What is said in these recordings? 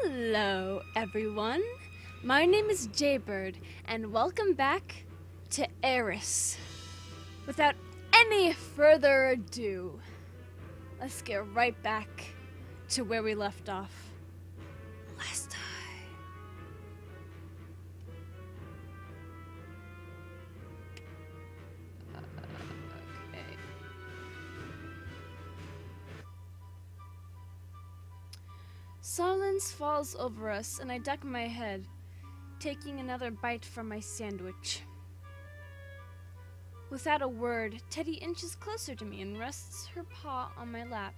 Hello, everyone. My name is Jaybird, and welcome back to AIRIS. Without any further ado, let's get right back to where we left off last time. Okay. Silence falls over us, and I duck my head, taking another bite from my sandwich. Without a word, Teddy inches closer to me and rests her paw on my lap.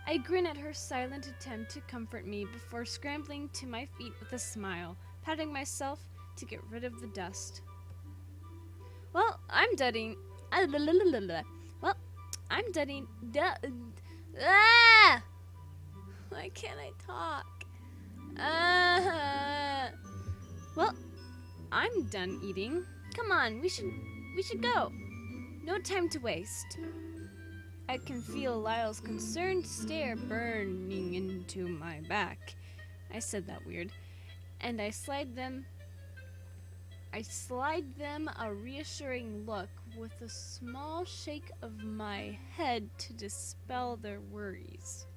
I grin at her silent attempt to comfort me before scrambling to my feet with a smile, patting myself to get rid of the dust. Well, I'm dutting. Well, I'm dutting. Why can't I talk? Well, I'm done eating. Come on, we should go. No time to waste. I can feel Lyle's concerned stare burning into my back. I said that weird. And I slide them a reassuring look with a small shake of my head to dispel their worries.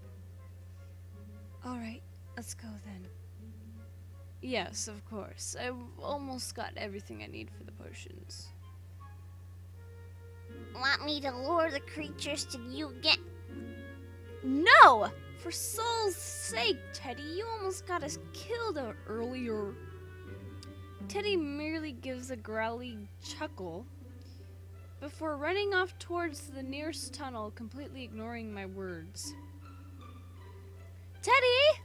All right, let's go then. Yes, of course. I've almost got everything I need for the potions. Want me to lure the creatures to you again? No! For soul's sake, Teddy, you almost got us killed earlier. Teddy merely gives a growly chuckle before running off towards the nearest tunnel, completely ignoring my words. Teddy!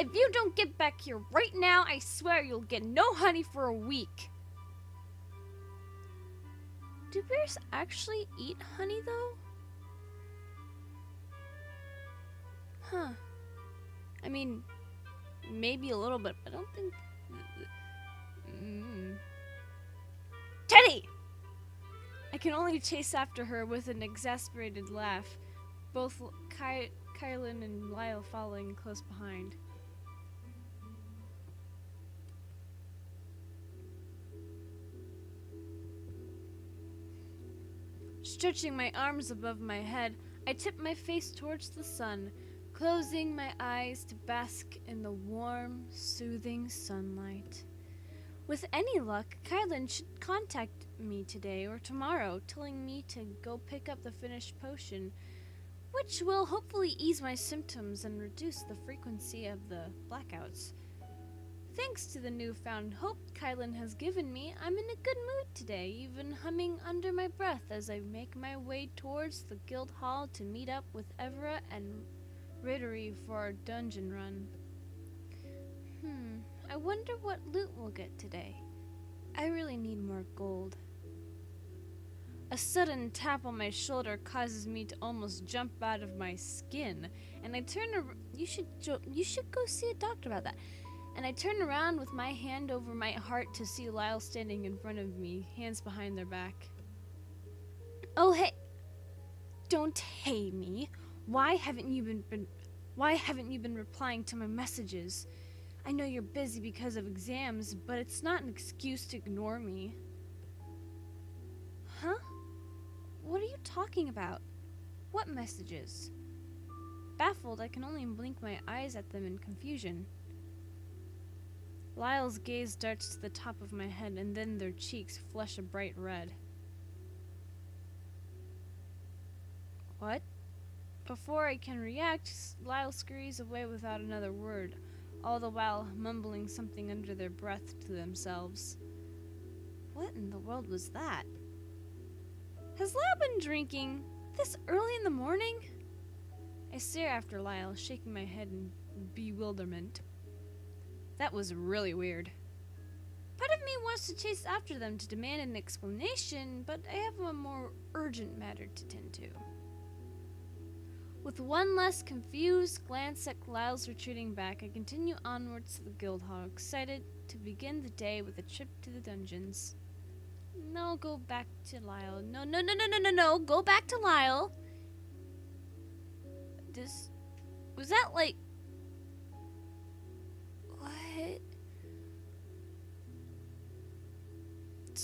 If you don't get back here right now, I swear you'll get no honey for a week. Do bears actually eat honey, though? Huh. I mean, maybe a little bit, but I don't think... Teddy! I can only chase after her with an exasperated laugh, both Kylan and Lyle following close behind. Stretching my arms above my head, I tip my face towards the sun, closing my eyes to bask in the warm, soothing sunlight. With any luck, Kylan should contact me today or tomorrow, telling me to go pick up the finished potion, which will hopefully ease my symptoms and reduce the frequency of the blackouts. Thanks to the newfound hope Kylan has given me, I'm in a good mood today, even humming under my breath as I make my way towards the guild hall to meet up with Evra and Rittery for our dungeon run. I wonder what loot we'll get today. I really need more gold. A sudden tap on my shoulder causes me to almost jump out of my skin, and I turn around. You should go see a doctor about that. And I turn around with my hand over my heart to see Lyle standing in front of me, hands behind their back. Oh, hey. Don't hey me. Why haven't you been replying to my messages? I know you're busy because of exams, but it's not an excuse to ignore me. Huh? What are you talking about? What messages? Baffled, I can only blink my eyes at them in confusion. Lyle's gaze darts to the top of my head, and then their cheeks flush a bright red. What? Before I can react, Lyle scurries away without another word, all the while mumbling something under their breath to themselves. What in the world was that? Has Lyle been drinking this early in the morning? I stare after Lyle, shaking my head in bewilderment. That was really weird. Part of me wants to chase after them to demand an explanation, but I have a more urgent matter to tend to. With one less confused glance at Lyle's retreating back, I continue onwards to the guild hall, excited to begin the day with a trip to the dungeons. No, go back to Lyle. No, go back to Lyle. Was that like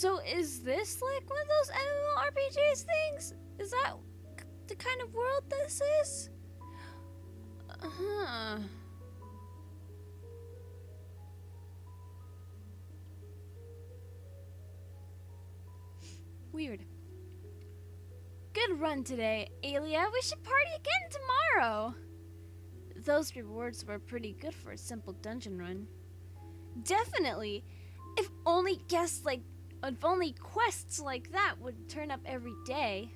So is this like one of those MMORPGs things? Is that the kind of world this is? Huh. Weird. Good run today, Alia. We should party again tomorrow. Those rewards were pretty good for a simple dungeon run. Definitely. If only quests like that would turn up every day.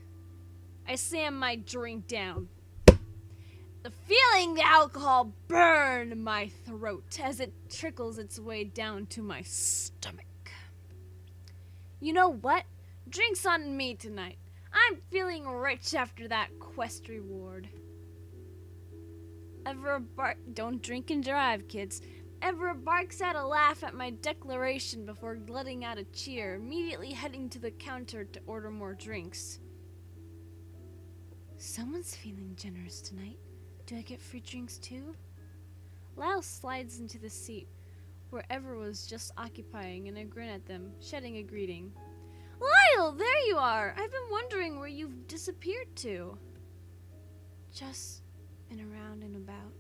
I slammed my drink down. The feeling the alcohol burned my throat as it trickles its way down to my stomach. You know what? Drinks on me tonight. I'm feeling rich after that quest reward. Don't drink and drive, kids. Ever barks out a laugh at my declaration before letting out a cheer, immediately heading to the counter to order more drinks. Someone's feeling generous tonight. Do I get free drinks too? Lyle slides into the seat where Ever was just occupying, and I grin at them, shedding a greeting. Lyle, there you are! I've been wondering where you've disappeared to. Just been around and about.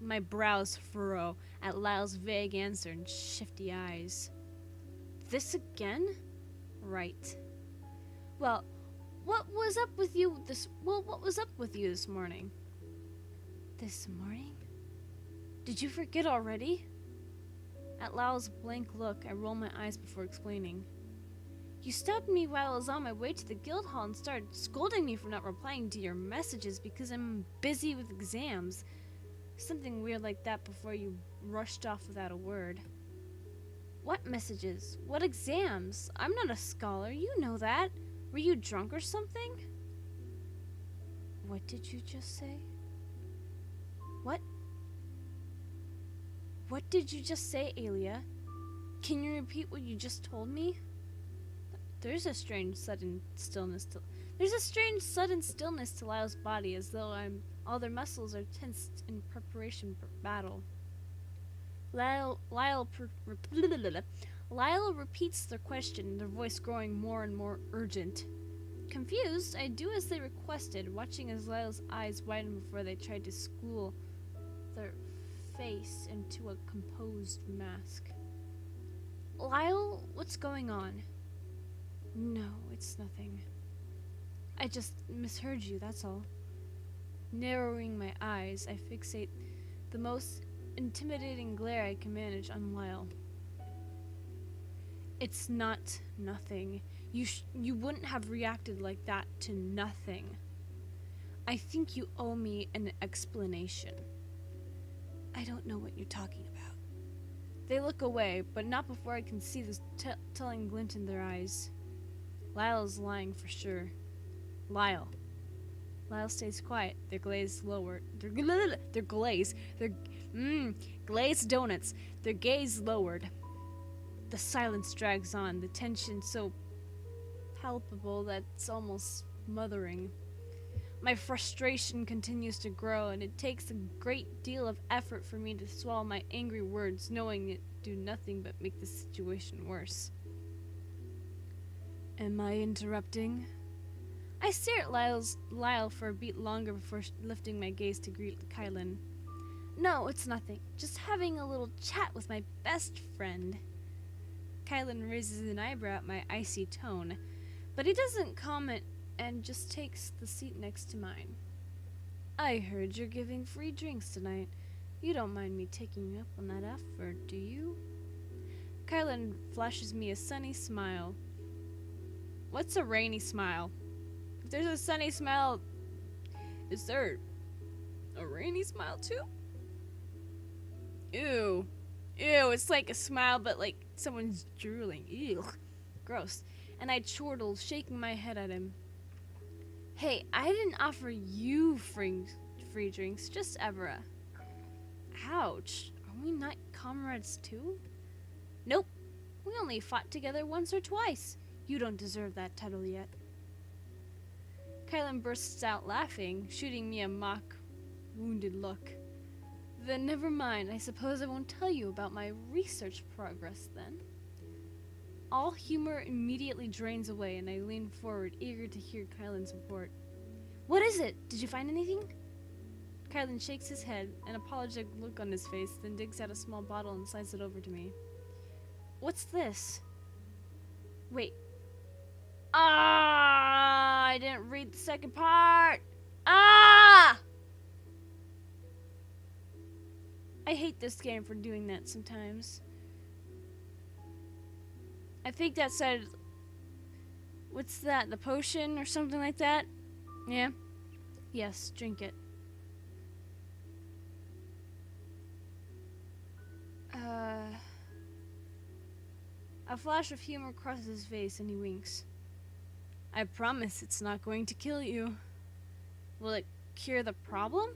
My brows furrow at Lyle's vague answer and shifty eyes. This again? Right. Well, what was up with you this morning? This morning? Did you forget already? At Lyle's blank look, I roll my eyes before explaining. You stopped me while I was on my way to the guild hall and started scolding me for not replying to your messages because I'm busy with exams. Something weird like that before you rushed off without a word. What messages? What exams? I'm not a scholar, you know that. Were you drunk or something? What did you just say? What? What did you just say, Alia? Can you repeat what you just told me? There's a strange sudden stillness to Lyle's body, as though all their muscles are tensed in preparation for battle. Lyle repeats their question, their voice growing more and more urgent. Confused, I do as they requested, watching as Lyle's eyes widen before they tried to school their face into a composed mask. Lyle, what's going on? No, it's nothing. I just misheard you, that's all. Narrowing my eyes, I fixate the most intimidating glare I can manage on Lyle. It's not nothing. You wouldn't have reacted like that to nothing. I think you owe me an explanation. I don't know what you're talking about. They look away, but not before I can see the telling glint in their eyes. Lyle's lying for sure. Lyle stays quiet. Their glaze lowered. Glazed donuts. Their gaze lowered. The silence drags on, the tension so palpable that it's almost smothering. My frustration continues to grow, and it takes a great deal of effort for me to swallow my angry words, knowing it do nothing but make the situation worse. Am I interrupting? I stare at Lyle for a beat longer before lifting my gaze to greet Kylan. No, it's nothing. Just having a little chat with my best friend. Kylan raises an eyebrow at my icy tone, but he doesn't comment and just takes the seat next to mine. I heard you're giving free drinks tonight. You don't mind me taking you up on that offer, do you? Kylan flashes me a sunny smile. What's a rainy smile? If there's a sunny smile, is there a rainy smile too? Ew. Ew, it's like a smile but like someone's drooling. Ew. Gross. And I chortled, shaking my head at him. Hey, I didn't offer you free drinks, just Evera. Ouch. Are we not comrades too? Nope. We only fought together once or twice. You don't deserve that title yet. Kylan bursts out laughing, shooting me a mock, wounded look. Then never mind. I suppose I won't tell you about my research progress then. All humor immediately drains away, and I lean forward, eager to hear Kylan's report. What is it? Did you find anything? Kylan shakes his head, an apologetic look on his face, then digs out a small bottle and slides it over to me. What's this? Wait. Ah! I didn't read the second part! Ah! I hate this game for doing that sometimes. I think that said... What's that? The potion or something like that? Yeah? Yes, drink it. A flash of humor crosses his face and he winks. I promise it's not going to kill you. Will it cure the problem?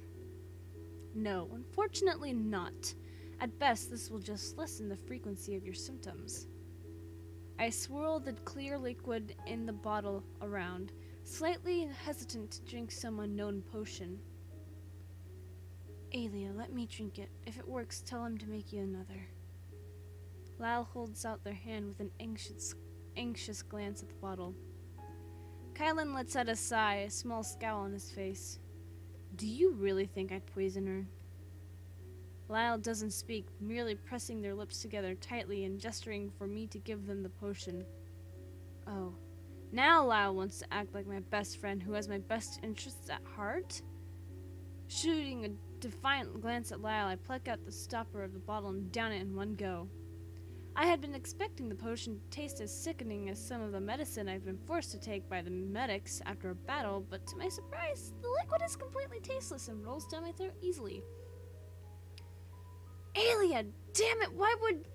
No, unfortunately not. At best, this will just lessen the frequency of your symptoms. I swirl the clear liquid in the bottle around, slightly hesitant to drink some unknown potion. Alia, let me drink it. If it works, tell him to make you another. Lyle holds out their hand with an anxious glance at the bottle. Kylan lets out a sigh, a small scowl on his face. Do you really think I'd poison her? Lyle doesn't speak, merely pressing their lips together tightly and gesturing for me to give them the potion. Oh, now Lyle wants to act like my best friend who has my best interests at heart? Shooting a defiant glance at Lyle, I pluck out the stopper of the bottle and down it in one go. I had been expecting the potion to taste as sickening as some of the medicine I've been forced to take by the medics after a battle, but to my surprise, the liquid is completely tasteless and rolls down my throat easily. Alia, damn it, why would...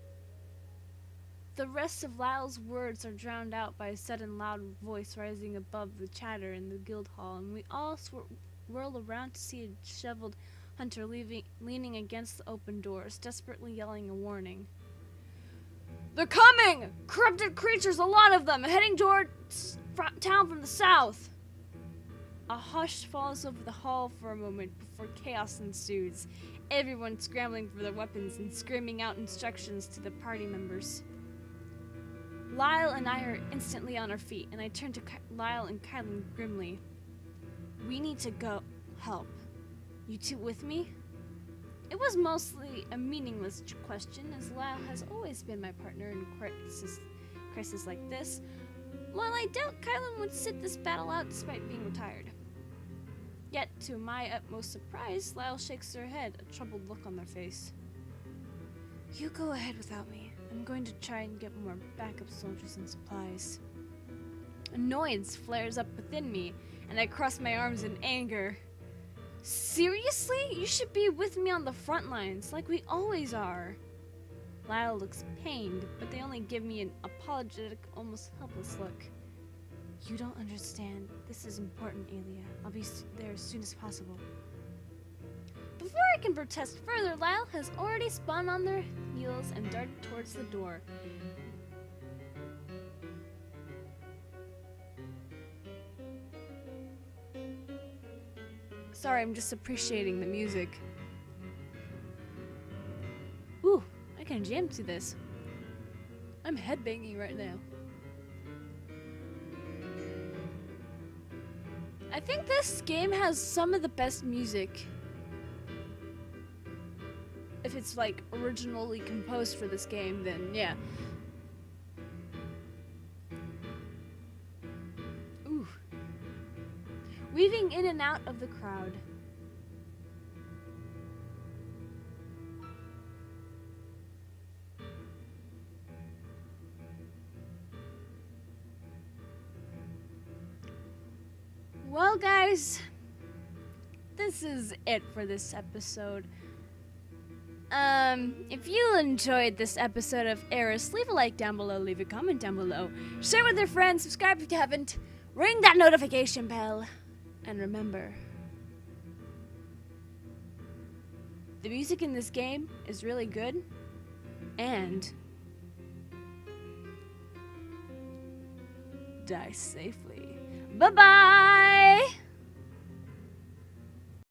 The rest of Lyle's words are drowned out by a sudden loud voice rising above the chatter in the guild hall, and we all whirl around to see a disheveled hunter leaning against the open doors, desperately yelling a warning. They're coming! Corrupted creatures, a lot of them, heading towards town from the south! A hush falls over the hall for a moment before chaos ensues, everyone scrambling for their weapons and screaming out instructions to the party members. Lyle and I are instantly on our feet, and I turn to Lyle and Kylan grimly. We need to go help. You two with me? It was mostly a meaningless question, as Lyle has always been my partner in crisis like this, while I doubt Kylan would sit this battle out despite being retired. Yet, to my utmost surprise, Lyle shakes her head, a troubled look on their face. You go ahead without me. I'm going to try and get more backup soldiers and supplies. Annoyance flares up within me, and I cross my arms in anger. Seriously? You should be with me on the front lines, like we always are. Lyle looks pained, but they only give me an apologetic, almost helpless look. You don't understand. This is important, Alia. I'll be there as soon as possible. Before I can protest further, Lyle has already spun on their heels and darted towards the door. Sorry, I'm just appreciating the music. Ooh, I can jam to this. I'm headbanging right now. I think this game has some of the best music. If it's like originally composed for this game, then yeah. Ooh. Weaving in and out of the crowd. Well, guys, this is it for this episode. If you enjoyed this episode of AIRIS, leave a like down below, leave a comment down below, share with your friends, subscribe if you haven't, ring that notification bell, and remember, the music in this game is really good, and die safely. Bye-bye!